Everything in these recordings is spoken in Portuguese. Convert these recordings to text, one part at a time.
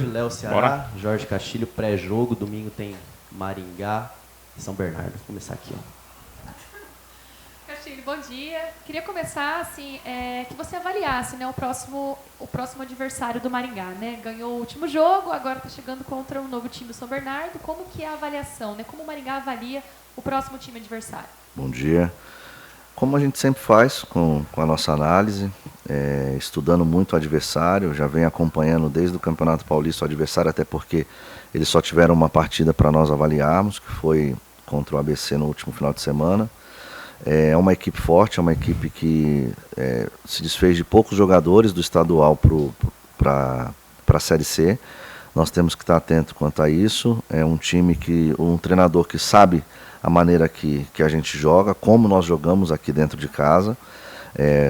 Léo Ceará, Jorge Castilho, pré-jogo. Domingo tem Maringá e São Bernardo. Vou começar aqui, ó. Castilho, bom dia. Queria começar assim, que você avaliasse, né, o próximo adversário do Maringá, né? Ganhou o último jogo, agora está chegando contra um novo time do São Bernardo. Como que é a avaliação, né? Como o Maringá avalia o próximo time adversário? Bom dia. Como a gente sempre faz com a nossa análise, estudando muito o adversário, já vem acompanhando desde o Campeonato Paulista o adversário, até porque eles só tiveram uma partida para nós avaliarmos, que foi contra o ABC no último final de semana. É uma equipe forte, é uma equipe que se desfez de poucos jogadores do estadual para a Série C. Nós temos que estar atento quanto a isso. É um time um treinador que sabe a maneira que a gente joga, como nós jogamos aqui dentro de casa.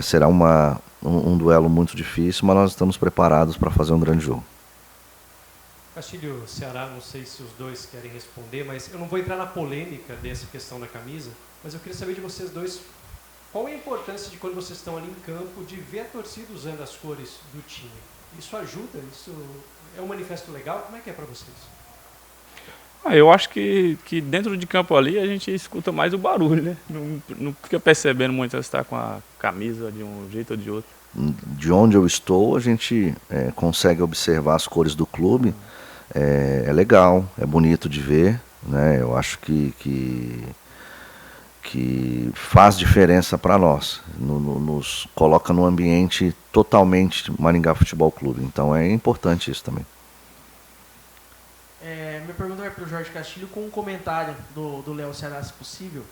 Será um duelo muito difícil, mas nós estamos preparados para fazer um grande jogo. Castilho, Ceará, não sei se os dois querem responder, mas eu não vou entrar na polêmica dessa questão da camisa, mas eu queria saber de vocês dois, qual é a importância de quando vocês estão ali em campo, de ver a torcida usando as cores do time? Isso ajuda? Isso é um manifesto legal? Como é que é para vocês? Eu acho que dentro de campo ali a gente escuta mais o barulho, né? Não fica percebendo muito se está com a camisa de um jeito ou de outro. De onde eu estou, a gente consegue observar as cores do clube. É legal, é bonito de ver, né? Eu acho que faz diferença para nós, nos coloca num ambiente totalmente Maringá Futebol Clube, então é importante isso também. Minha pergunta vai para o Jorge Castilho com um comentário do Léo Ceará, se possível.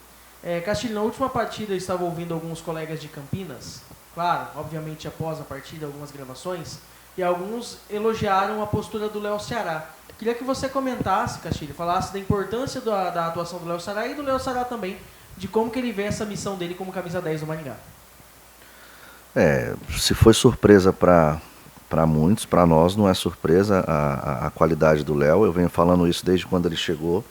Castilho, na última partida eu estava ouvindo alguns colegas de Campinas, claro, obviamente após a partida, algumas gravações, e alguns elogiaram a postura do Léo Ceará. Queria que você comentasse, Castilho, falasse da importância da atuação do Léo Ceará e do Léo Ceará também, de como que ele vê essa missão dele como camisa 10 do Maringá. Se foi surpresa para muitos, para nós não é surpresa a qualidade do Léo. Eu venho falando isso desde quando ele chegou.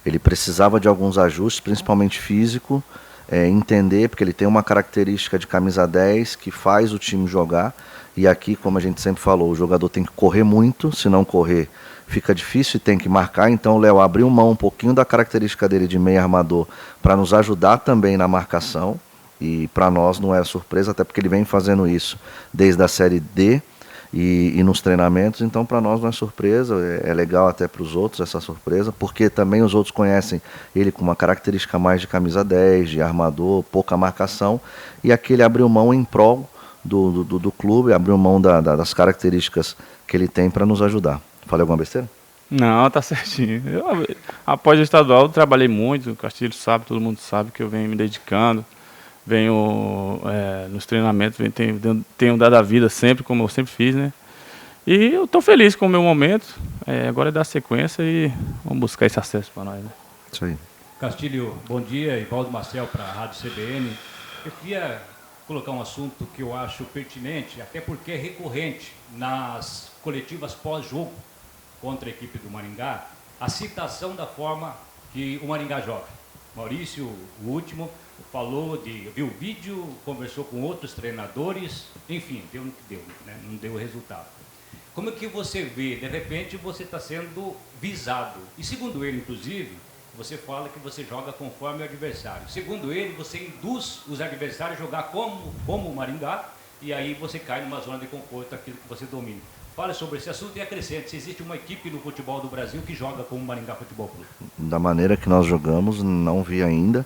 Ele precisava de alguns ajustes, principalmente físico, entender, porque ele tem uma característica de camisa 10 que faz o time jogar. E aqui, como a gente sempre falou, o jogador tem que correr muito, se não correr fica difícil e tem que marcar. Então o Léo abriu mão um pouquinho da característica dele de meio armador para nos ajudar também na marcação. E para nós não é surpresa, até porque ele vem fazendo isso desde a Série D e nos treinamentos. Então para nós não é surpresa, é legal até para os outros essa surpresa, porque também os outros conhecem ele com uma característica mais de camisa 10, de armador, pouca marcação. E aqui ele abriu mão em prol do clube, abriu mão das características que ele tem para nos ajudar. Falei alguma besteira? Não, tá certinho. Após o estadual, eu trabalhei muito, o Castilho sabe, todo mundo sabe que eu venho me dedicando, venho nos treinamentos, tenho dado a vida sempre, como eu sempre fiz, né? E eu estou feliz com o meu momento, agora é dar sequência e vamos buscar esse acesso para nós, né? Isso aí. Castilho, bom dia, Ivaldo Marcel para a Rádio CBN. Eu queria colocar um assunto que eu acho pertinente, até porque é recorrente nas coletivas pós-jogo contra a equipe do Maringá, a citação da forma que o Maringá joga. Maurício, o último, viu o vídeo, conversou com outros treinadores, enfim, deu no que deu, né? Não deu o resultado. Como é que você vê, de repente você está sendo visado? E segundo ele, inclusive, você fala que você joga conforme o adversário. Segundo ele, você induz os adversários a jogar como o Maringá, e aí você cai numa zona de conforto, aquilo que você domina. Fale sobre esse assunto e acrescente, se existe uma equipe no futebol do Brasil que joga como o Maringá Futebol Clube. Da maneira que nós jogamos, não vi ainda.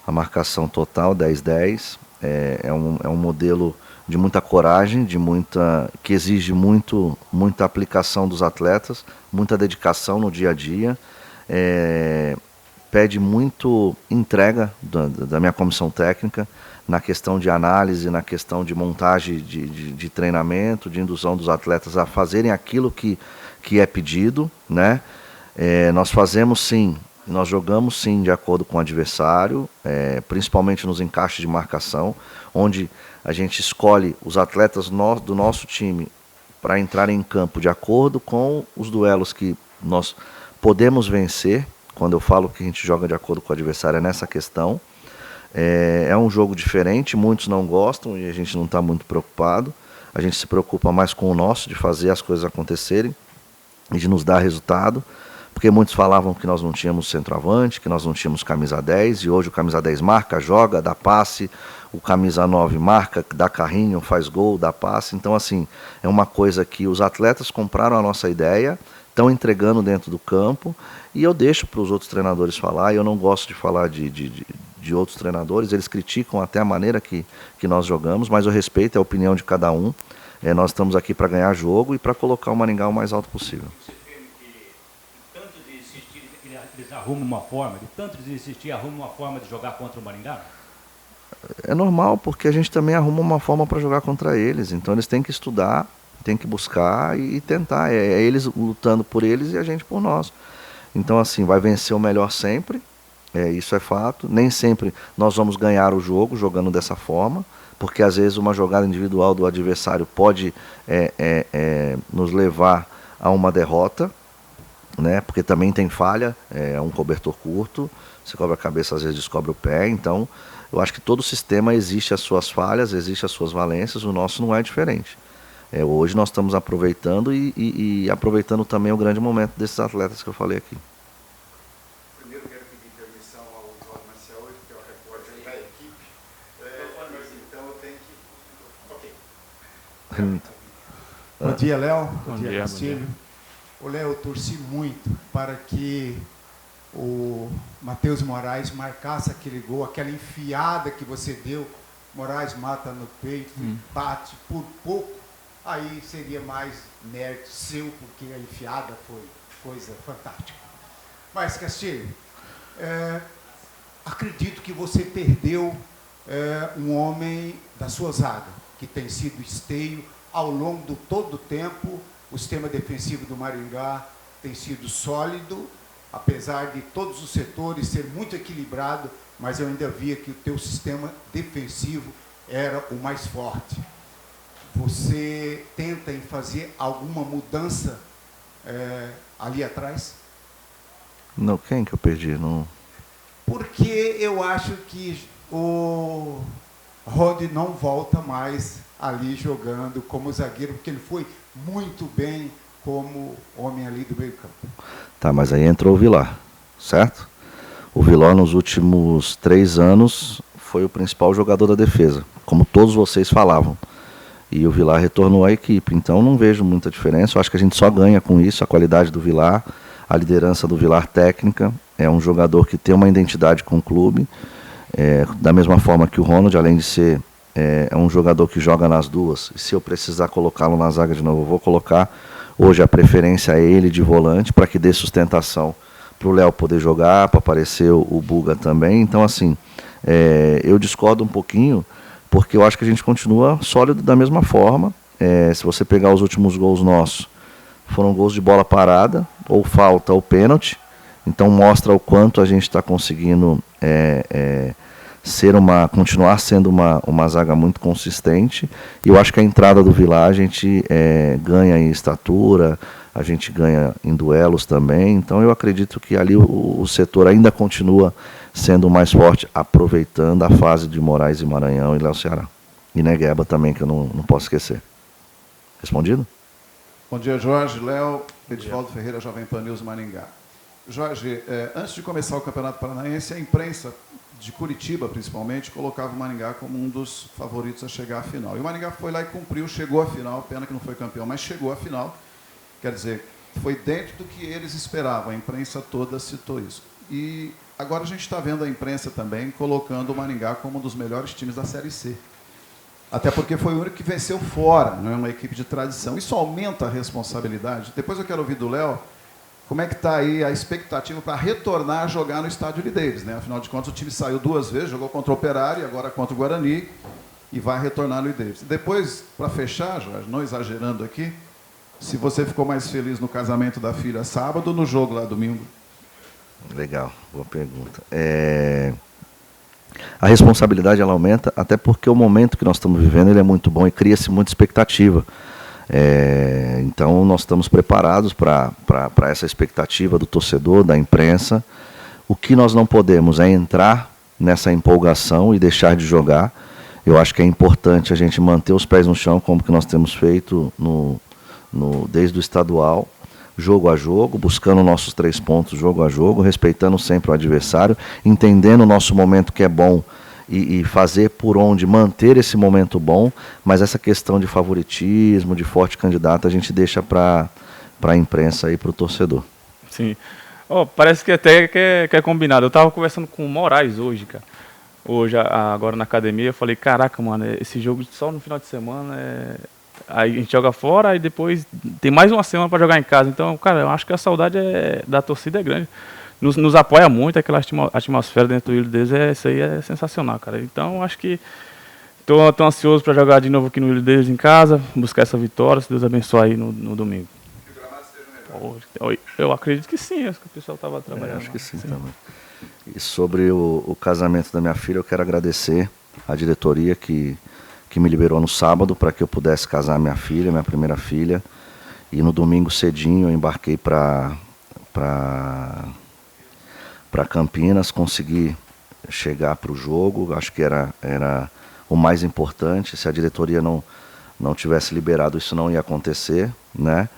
A marcação total, 10-10, é um modelo de muita coragem, que exige muita aplicação dos atletas, muita dedicação no dia a dia. Pede muito entrega da minha comissão técnica, na questão de análise, na questão de montagem de treinamento, de indução dos atletas a fazerem aquilo que é pedido, né? Nós fazemos sim, nós jogamos sim de acordo com o adversário, principalmente nos encaixes de marcação, onde a gente escolhe os atletas do nosso time para entrarem em campo de acordo com os duelos que nós podemos vencer. Quando eu falo que a gente joga de acordo com o adversário, é nessa questão. É um jogo diferente, muitos não gostam e a gente não está muito preocupado. A gente se preocupa mais com o nosso, de fazer as coisas acontecerem. e de nos dar resultado, porque muitos falavam que nós não tínhamos centroavante, que nós não tínhamos camisa 10, e hoje o camisa 10 marca, joga, dá passe, o camisa 9 marca, dá carrinho, faz gol, dá passe. Então, assim, é uma coisa que os atletas compraram a nossa ideia, estão entregando dentro do campo, e eu deixo para os outros treinadores falar, e eu não gosto de falar de outros treinadores, eles criticam até a maneira que nós jogamos, mas eu respeito a opinião de cada um. Nós estamos aqui para ganhar jogo e para colocar o Maringá o mais alto possível. Você teme que, tanto de insistir, eles arrumam uma forma, de tanto de insistir, arrumam uma forma de jogar contra o Maringá? É normal, porque a gente também arruma uma forma para jogar contra eles. Então eles têm que estudar, têm que buscar e tentar. É eles lutando por eles e a gente por nós. Então, assim, vai vencer o melhor sempre, isso é fato. Nem sempre nós vamos ganhar o jogo jogando dessa forma, porque às vezes uma jogada individual do adversário pode nos levar a uma derrota, né? Porque também tem falha, é um cobertor curto, você cobra a cabeça, às vezes descobre o pé. Então, eu acho que todo sistema existe as suas falhas, existe as suas valências, o nosso não é diferente. Hoje nós estamos aproveitando e aproveitando também o grande momento desses atletas que eu falei aqui. Primeiro quero pedir permissão ao Jorge Marcel, que é o repórter da equipe, mas então eu tenho que... Ok. Bom dia, Léo. Bom dia, Castilho. Ô, Léo, eu torci muito para que o Matheus Moraes marcasse aquele gol, aquela enfiada que você deu. Moraes mata no peito, bate por pouco. Aí seria mais mérito seu, porque a enfiada foi coisa fantástica. Mas, Castilho, acredito que você perdeu um homem da sua zaga, que tem sido esteio ao longo de todo o tempo. O sistema defensivo do Maringá tem sido sólido, apesar de todos os setores ser muito equilibrado, mas eu ainda via que o teu sistema defensivo era o mais forte. Você tenta em fazer alguma mudança ali atrás? Não, quem que eu perdi? Não. Porque eu acho que o Rod não volta mais ali jogando como zagueiro, porque ele foi muito bem como homem ali do meio campo. Tá, mas aí entrou o Vilar, certo? O Vilar nos últimos 3 anos foi o principal jogador da defesa, como todos vocês falavam. E o Vilar retornou à equipe, então não vejo muita diferença. Eu acho que a gente só ganha com isso, a qualidade do Vilar, a liderança do Vilar técnica. É um jogador que tem uma identidade com o clube, da mesma forma que o Ronald, além de ser um jogador que joga nas duas. E se eu precisar colocá-lo na zaga de novo, eu vou colocar. Hoje a preferência é ele de volante, para que dê sustentação para o Léo poder jogar, para aparecer o Buga também. Então, assim, eu discordo um pouquinho, porque eu acho que a gente continua sólido da mesma forma. Se você pegar os últimos gols nossos, foram gols de bola parada, ou falta, ou pênalti. Então mostra o quanto a gente está conseguindo continuar sendo uma zaga muito consistente. E eu acho que a entrada do Vilar, a gente ganha em estatura, a gente ganha em duelos também. Então eu acredito que ali o setor ainda continua sendo mais forte, aproveitando a fase de Moraes e Maranhão e Léo Ceará. E Negueba também, que eu não posso esquecer. Respondido? Bom dia, Jorge, Léo, Edivaldo Ferreira, Jovem Pan News Maringá. Jorge, antes de começar o Campeonato Paranaense, a imprensa de Curitiba, principalmente, colocava o Maringá como um dos favoritos a chegar à final. E o Maringá foi lá e cumpriu, chegou à final, pena que não foi campeão, mas chegou à final. Quer dizer, foi dentro do que eles esperavam, a imprensa toda citou isso. E agora a gente está vendo a imprensa também colocando o Maringá como um dos melhores times da Série C. Até porque foi o único que venceu fora, não é uma equipe de tradição. Isso aumenta a responsabilidade. Depois eu quero ouvir do Léo, como é que está aí a expectativa para retornar a jogar no estádio Davis, né? Afinal de contas, o time saiu 2 vezes, jogou contra o Operário, agora contra o Guarani, e vai retornar no Davis. Depois, para fechar, Jorge, não exagerando aqui, se você ficou mais feliz no casamento da filha sábado ou no jogo lá domingo? Legal, boa pergunta. A responsabilidade ela aumenta, até porque o momento que nós estamos vivendo ele é muito bom e cria-se muita expectativa. Então nós estamos preparados para essa expectativa do torcedor, da imprensa. O que nós não podemos é entrar nessa empolgação e deixar de jogar. Eu acho que é importante a gente manter os pés no chão, como que nós temos feito desde o estadual, jogo a jogo, buscando nossos 3 pontos jogo a jogo, respeitando sempre o adversário, entendendo o nosso momento que é bom e fazer por onde manter esse momento bom, mas essa questão de favoritismo, de forte candidato, a gente deixa para a imprensa e para o torcedor. Sim. Parece que até que é combinado. Eu estava conversando com o Moraes hoje, cara. Hoje, agora na academia, eu falei, caraca, mano, esse jogo só no final de semana, aí a gente joga fora, aí depois tem mais uma semana para jogar em casa. Então, cara, eu acho que a saudade da torcida é grande. Nos apoia muito, aquela atmosfera dentro do Willian Davis, isso aí é sensacional, cara. Então, acho que tô ansioso para jogar de novo aqui no Willian Davis em casa, buscar essa vitória, se Deus abençoar aí no domingo. Que o gramado esteja melhor. Eu acredito que sim, acho que o pessoal estava trabalhando. Acho que sim também. E sobre o casamento da minha filha, eu quero agradecer à diretoria que me liberou no sábado para que eu pudesse casar minha filha, minha primeira filha. E no domingo cedinho eu embarquei para Campinas, consegui chegar para o jogo. Acho que era o mais importante. Se a diretoria não tivesse liberado, isso não ia acontecer, né?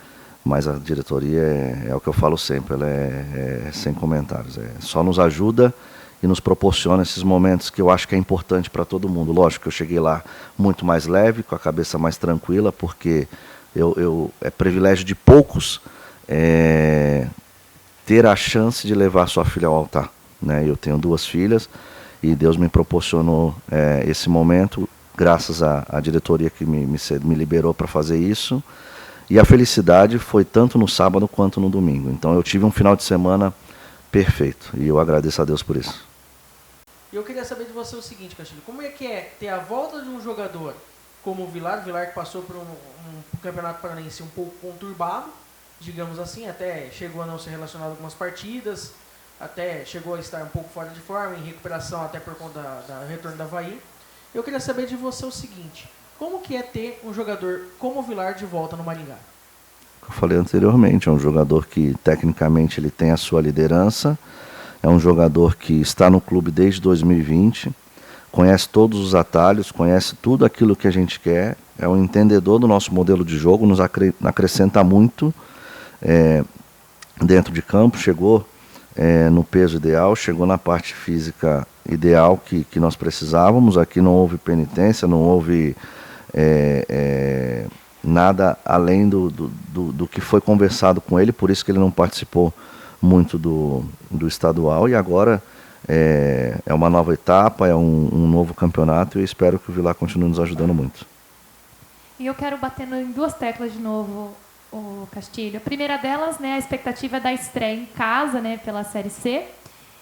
Mas a diretoria é o que eu falo sempre, ela é sem comentários. Só nos ajuda e nos proporciona esses momentos que eu acho que é importante para todo mundo. Lógico que eu cheguei lá muito mais leve, com a cabeça mais tranquila, porque é privilégio de poucos ter a chance de levar sua filha ao altar, né? Eu tenho 2 filhas e Deus me proporcionou esse momento, graças à diretoria que me liberou para fazer isso. E a felicidade foi tanto no sábado quanto no domingo. Então eu tive um final de semana perfeito. E eu agradeço a Deus por isso. E eu queria saber de você o seguinte, Castilho. Como é que é ter a volta de um jogador como o Vilar que passou por um campeonato paranaense um pouco conturbado, digamos assim, até chegou a não ser relacionado a algumas partidas, até chegou a estar um pouco fora de forma, em recuperação até por conta da retorno da Avaí. Eu queria saber de você o seguinte. Como que é ter um jogador como o Vilar de volta no Maringá? Eu falei anteriormente, é um jogador que tecnicamente ele tem a sua liderança, é um jogador que está no clube desde 2020, conhece todos os atalhos, conhece tudo aquilo que a gente quer, é um entendedor do nosso modelo de jogo, nos acrescenta muito dentro de campo, chegou no peso ideal, chegou na parte física ideal que nós precisávamos. Aqui não houve penitência, não houve nada além do que foi conversado com ele, por isso que ele não participou muito do estadual, e agora é uma nova etapa, é um novo campeonato, e eu espero que o Vilar continue nos ajudando muito. E eu quero bater em 2 teclas de novo, o Castilho. A primeira delas, né, a expectativa da estreia em casa, né, pela Série C,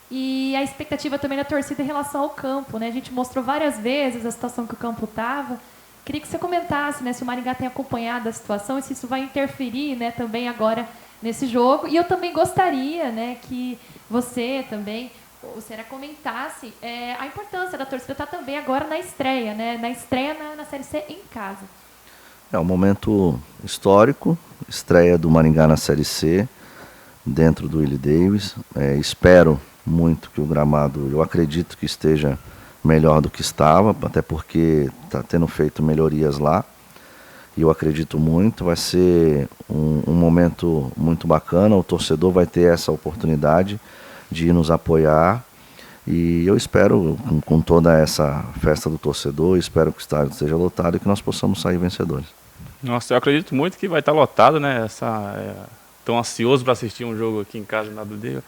e a expectativa também da torcida em relação ao campo, né? A gente mostrou várias vezes a situação que o campo estava. Queria que você comentasse, né, se o Maringá tem acompanhado a situação e se isso vai interferir, né, também agora nesse jogo. E eu também gostaria, né, que você também, o Ceará, comentasse a importância da torcida estar também agora na estreia, né, na Série C em casa. É um momento histórico, estreia do Maringá na Série C, dentro do Willian Davis. Espero muito que o gramado, eu acredito que esteja melhor do que estava, até porque está tendo feito melhorias lá, e eu acredito muito, vai ser um momento muito bacana, o torcedor vai ter essa oportunidade de nos apoiar, e eu espero, com toda essa festa do torcedor, espero que o estádio esteja lotado e que nós possamos sair vencedores. Nossa, eu acredito muito que vai estar lotado, né? Tão ansioso para assistir um jogo aqui em casa na WD.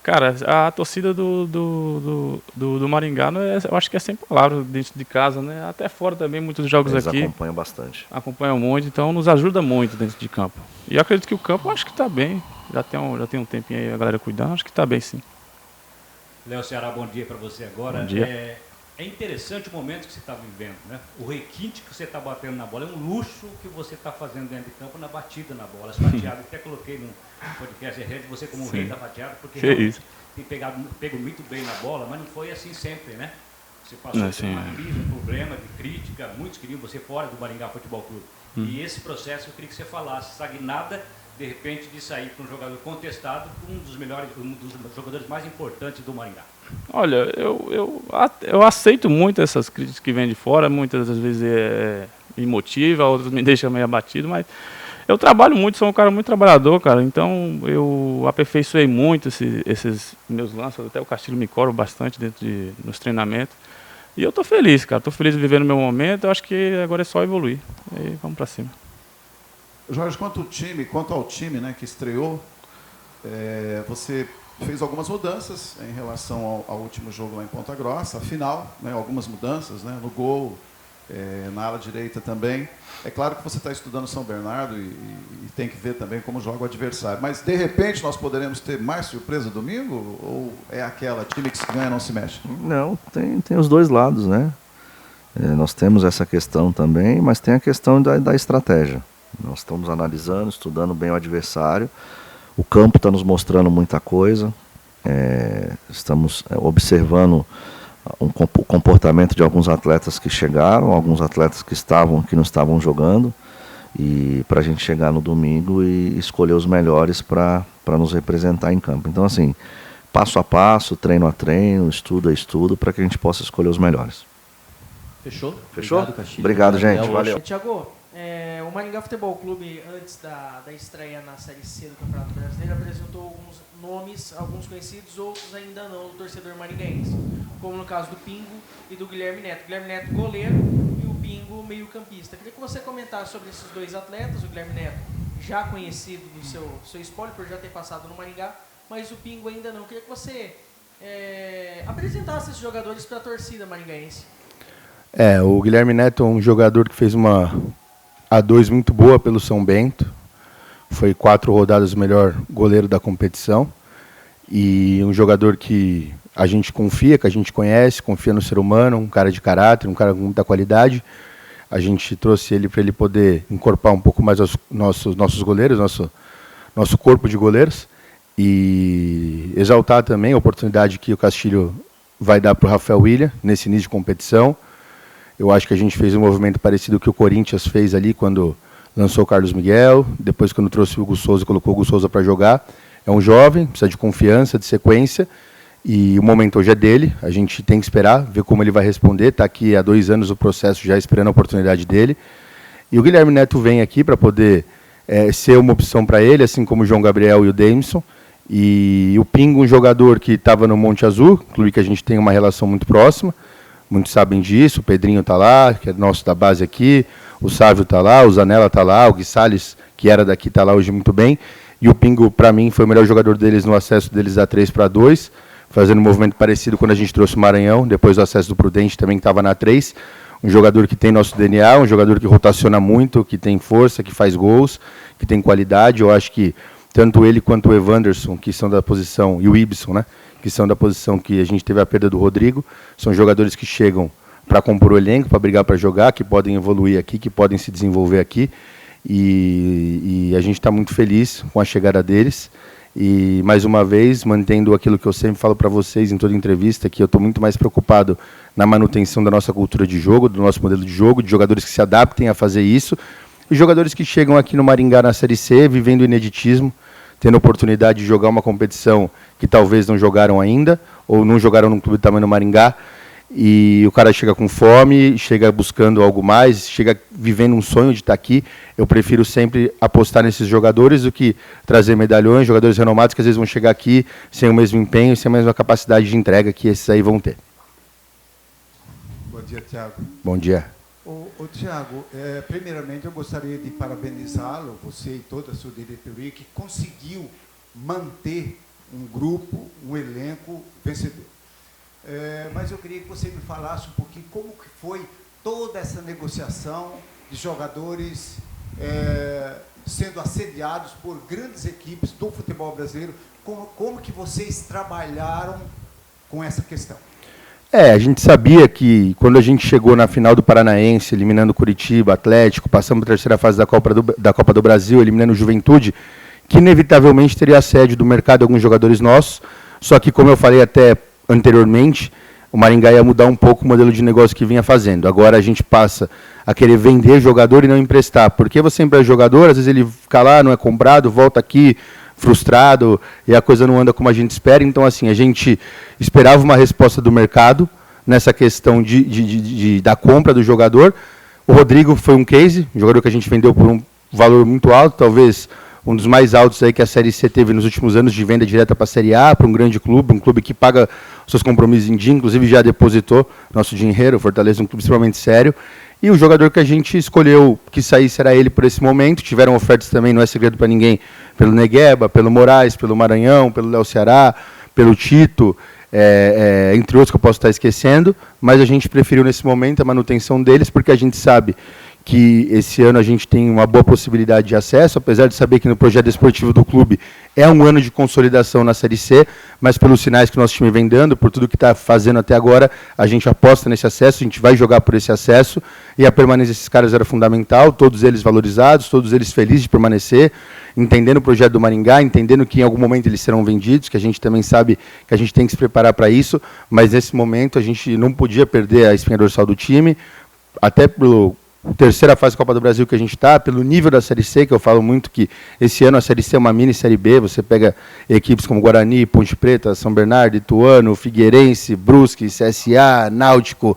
Cara, a torcida do Maringá, eu acho que é sem palavras dentro de casa, né? Até fora também, muitos jogos Eles aqui. acompanham bastante. Acompanham muito, então nos ajuda muito dentro de campo. E eu acredito que o campo, eu acho que está bem. Já tem um tempinho aí a galera cuidando, acho que está bem sim. Léo Ceará, bom dia para você agora. Bom dia. É interessante o momento que você está vivendo, né? O requinte que você está batendo na bola é um luxo que você está fazendo dentro de campo na batida na bola. As fatiadas, até coloquei no podcast de você como o rei da fatiada, porque tem pego muito bem na bola, mas não foi assim sempre, né? Você passou por uma crise, um problema de crítica, muitos queriam você fora do Maringá Futebol Clube. E esse processo eu queria que você falasse, estagnada, de repente, de sair para um jogador contestado, um dos jogadores mais importantes do Maringá. Olha, eu aceito muito essas críticas que vêm de fora, muitas das vezes me motiva, outras me deixam meio abatido, mas Eu trabalho muito, sou um cara muito trabalhador, cara, então eu aperfeiçoei muito esses meus lances, até o Castilho me cobra bastante nos treinamentos. E eu tô feliz, cara, tô feliz de viver no meu momento, eu acho que agora é só evoluir. E aí vamos para cima. Jorge, quanto ao time, né, que estreou, você fez algumas mudanças em relação ao último jogo lá em Ponta Grossa, a final, né, algumas mudanças, né, no gol, na ala direita também. É claro que você está estudando São Bernardo e tem que ver também como joga o adversário. Mas, de repente, nós poderemos ter mais surpresa domingo? Ou é aquela, time que se ganha não se mexe? Não, tem os dois lados, né? Nós temos essa questão também, mas tem a questão da estratégia. Nós estamos analisando, estudando bem o adversário. O campo está nos mostrando muita coisa. Estamos observando o comportamento de alguns atletas que chegaram, alguns atletas que não estavam jogando, e para a gente chegar no domingo e escolher os melhores para nos representar em campo. Então, assim, passo a passo, treino a treino, estudo a estudo, para que a gente possa escolher os melhores. Fechou? Fechou? Obrigado, Castilho. Obrigado, gente. Valeu. Tiago, o Maringá Futebol Clube, antes da estreia na Série C do Campeonato Brasileiro, apresentou alguns nomes, alguns conhecidos, outros ainda não, do torcedor maringaense, como no caso do Pingo e do Guilherme Neto. Guilherme Neto, goleiro, e o Pingo, meio-campista. Queria que você comentasse sobre esses dois atletas, o Guilherme Neto, já conhecido do seu espólio, por já ter passado no Maringá, mas o Pingo ainda não. Queria que você apresentasse esses jogadores para a torcida maringaense. O Guilherme Neto é um jogador que fez uma A2 muito boa pelo São Bento. Foi 4 rodadas o melhor goleiro da competição. E um jogador que a gente confia, que a gente conhece, confia no ser humano, um cara de caráter, um cara com muita qualidade. A gente trouxe ele para ele poder incorporar um pouco mais os nossos goleiros, nosso corpo de goleiros. E exaltar também a oportunidade que o Castilho vai dar para o Rafael William nesse início de competição. Eu acho que a gente fez um movimento parecido ao que o Corinthians fez ali quando lançou o Carlos Miguel, depois quando trouxe o Hugo Souza, colocou o Hugo Souza para jogar. É um jovem, precisa de confiança, de sequência, e o momento hoje é dele. A gente tem que esperar, ver como ele vai responder. Está aqui há 2 anos o processo, já esperando a oportunidade dele. E o Guilherme Neto vem aqui para poder ser uma opção para ele, assim como o João Gabriel e o Dameson. E o Pingo, um jogador que estava no Monte Azul, clube que a gente tem uma relação muito próxima. Muitos sabem disso, o Pedrinho está lá, que é nosso da base aqui, o Sávio está lá, o Zanella está lá, o Gui Salles, que era daqui, está lá hoje muito bem. E o Pingo, para mim, foi o melhor jogador deles no acesso deles a 3-2, fazendo um movimento parecido quando a gente trouxe o Maranhão, depois do acesso do Prudente também, que estava na 3. Um jogador que tem nosso DNA, um jogador que rotaciona muito, que tem força, que faz gols, que tem qualidade. Eu acho que tanto ele quanto o Evanderson, que são da posição, e o Ibson, né, que são da posição que a gente teve a perda do Rodrigo, são jogadores que chegam para compor o elenco, para brigar para jogar, que podem evoluir aqui, que podem se desenvolver aqui. E a gente está muito feliz com a chegada deles. E, mais uma vez, mantendo aquilo que eu sempre falo para vocês em toda entrevista, que eu estou muito mais preocupado na manutenção da nossa cultura de jogo, do nosso modelo de jogo, de jogadores que se adaptem a fazer isso, e jogadores que chegam aqui no Maringá na Série C, vivendo o ineditismo, tendo a oportunidade de jogar uma competição que talvez não jogaram ainda, ou não jogaram num clube do tamanho do Maringá, e o cara chega com fome, chega buscando algo mais, chega vivendo um sonho de estar aqui. Eu prefiro sempre apostar nesses jogadores do que trazer medalhões, jogadores renomados que às vezes vão chegar aqui sem o mesmo empenho, sem a mesma capacidade de entrega que esses aí vão ter. Bom dia, Thiago. Bom dia. Ô Thiago, primeiramente eu gostaria de parabenizá-lo, você e toda a sua diretoria, que conseguiu manter um grupo, um elenco vencedor. Mas eu queria que você me falasse um pouquinho como que foi toda essa negociação de jogadores sendo assediados por grandes equipes do futebol brasileiro. Como que vocês trabalharam com essa questão? A gente sabia que quando a gente chegou na final do Paranaense, eliminando Curitiba, Atlético, passamos para a terceira fase da Copa do Brasil, eliminando Juventude, que inevitavelmente teria assédio do mercado de alguns jogadores nossos. Só que, como eu falei até anteriormente, o Maringá ia mudar um pouco o modelo de negócio que vinha fazendo. Agora a gente passa a querer vender jogador e não emprestar. Porque você empresta jogador, às vezes ele fica lá, não é comprado, volta aqui frustrado e a coisa não anda como a gente espera. Então, assim, a gente esperava uma resposta do mercado nessa questão da compra do jogador. O Rodrigo foi um case, um jogador que a gente vendeu por valor muito alto, talvez um dos mais altos aí que a Série C teve nos últimos anos de venda direta para a Série A, para um grande clube, um clube que paga os seus compromissos em dia, inclusive já depositou nosso dinheiro, o Fortaleza é um clube extremamente sério. E o jogador que a gente escolheu que saísse era ele por esse momento. Tiveram ofertas também, não é segredo para ninguém, pelo Negueba, pelo Moraes, pelo Maranhão, pelo Léo Ceará, pelo Tito, entre outros que eu posso estar esquecendo, mas a gente preferiu nesse momento a manutenção deles, porque a gente sabe que esse ano a gente tem uma boa possibilidade de acesso, apesar de saber que no projeto esportivo do clube é um ano de consolidação na Série C, mas pelos sinais que o nosso time vem dando, por tudo que está fazendo até agora, a gente aposta nesse acesso, a gente vai jogar por esse acesso, e a permanência desses caras era fundamental, todos eles valorizados, todos eles felizes de permanecer, entendendo o projeto do Maringá, entendendo que em algum momento eles serão vendidos, que a gente também sabe que a gente tem que se preparar para isso, mas nesse momento a gente não podia perder a espinha dorsal do time, até pelo terceira fase da Copa do Brasil que a gente está, pelo nível da Série C, que eu falo muito que esse ano a Série C é uma mini Série B, você pega equipes como Guarani, Ponte Preta, São Bernardo, Ituano, Figueirense, Brusque, CSA, Náutico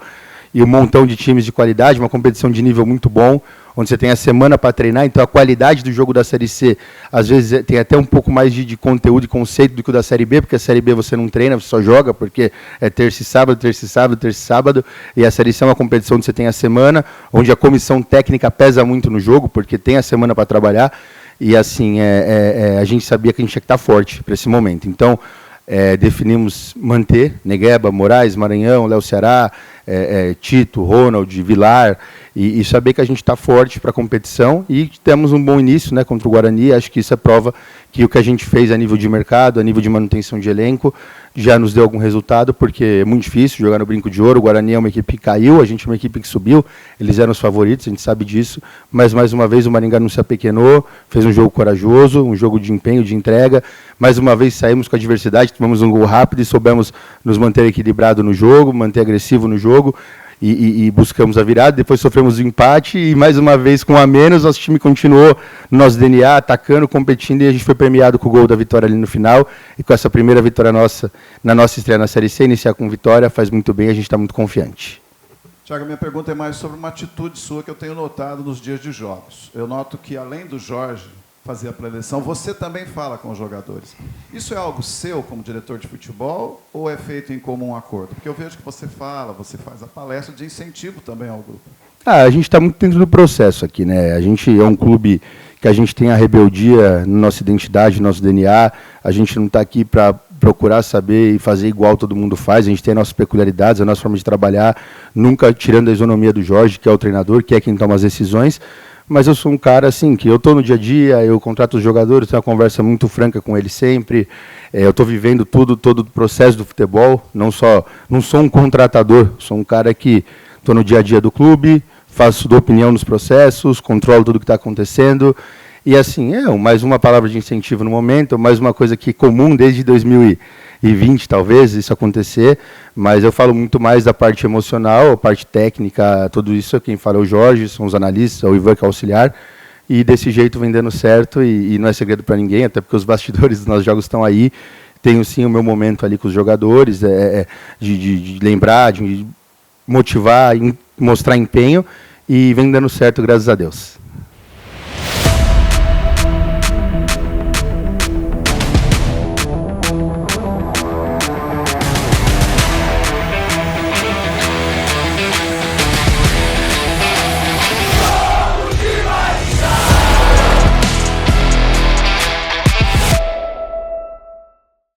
e um montão de times de qualidade, uma competição de nível muito bom, onde você tem a semana para treinar, então a qualidade do jogo da Série C, às vezes tem até um pouco mais de conteúdo e conceito do que o da Série B, porque a Série B você não treina, você só joga, porque é terça e sábado, terça e sábado, terça e sábado, e a Série C é uma competição onde você tem a semana, onde a comissão técnica pesa muito no jogo, porque tem a semana para trabalhar, e assim, a gente sabia que a gente tinha que estar forte para esse momento. Então, definimos manter Negueba, Moraes, Maranhão, Léo Ceará, Tito, Ronald, Vilar, e saber que a gente está forte para a competição e temos um bom início, né, contra o Guarani. Acho que isso é prova que o que a gente fez a nível de mercado, a nível de manutenção de elenco, já nos deu algum resultado, porque é muito difícil jogar no Brinco de Ouro. O Guarani é uma equipe que caiu, a gente é uma equipe que subiu, eles eram os favoritos, a gente sabe disso, mas mais uma vez o Maringá não se apequenou, fez um jogo corajoso, um jogo de empenho, de entrega, mais uma vez saímos com a adversidade, tomamos um gol rápido e soubemos nos manter equilibrado no jogo, manter agressivo no jogo, e buscamos a virada, depois sofremos o empate e mais uma vez com a menos, nosso time continuou no nosso DNA, atacando, competindo, e a gente foi premiado com o gol da vitória ali no final, e com essa primeira vitória nossa, na nossa estreia na Série C, iniciar com vitória, faz muito bem, a gente está muito confiante. Tiago, minha pergunta é mais sobre uma atitude sua que eu tenho notado nos dias de jogos. Eu noto que, além do Jorge fazer a preleção, você também fala com os jogadores. Isso é algo seu como diretor de futebol ou é feito em comum acordo? Porque eu vejo que você fala, você faz a palestra de incentivo também ao grupo. A gente está muito dentro do processo aqui, né? A gente é um clube que a gente tem a rebeldia na nossa identidade, no nosso DNA. A gente não está aqui para procurar saber e fazer igual todo mundo faz. A gente tem as nossas peculiaridades, a nossa forma de trabalhar, nunca tirando a isonomia do Jorge, que é o treinador, que é quem toma as decisões. Mas eu sou um cara assim, que eu estou no dia a dia, eu contrato os jogadores, tenho uma conversa muito franca com eles sempre, eu estou vivendo todo o processo do futebol, não sou um contratador, sou um cara que estou no dia a dia do clube, dou opinião nos processos, controlo tudo o que está acontecendo, e assim, mais uma palavra de incentivo no momento, mais uma coisa que é comum desde 2020, talvez, isso acontecer, mas eu falo muito mais da parte emocional, a parte técnica, tudo isso, quem fala é o Jorge, são os analistas, o Ivan, que é auxiliar, e desse jeito vem dando certo, e não é segredo para ninguém, até porque os bastidores dos nossos jogos estão aí, tenho sim o meu momento ali com os jogadores, de lembrar, de motivar, mostrar empenho, e vem dando certo, graças a Deus.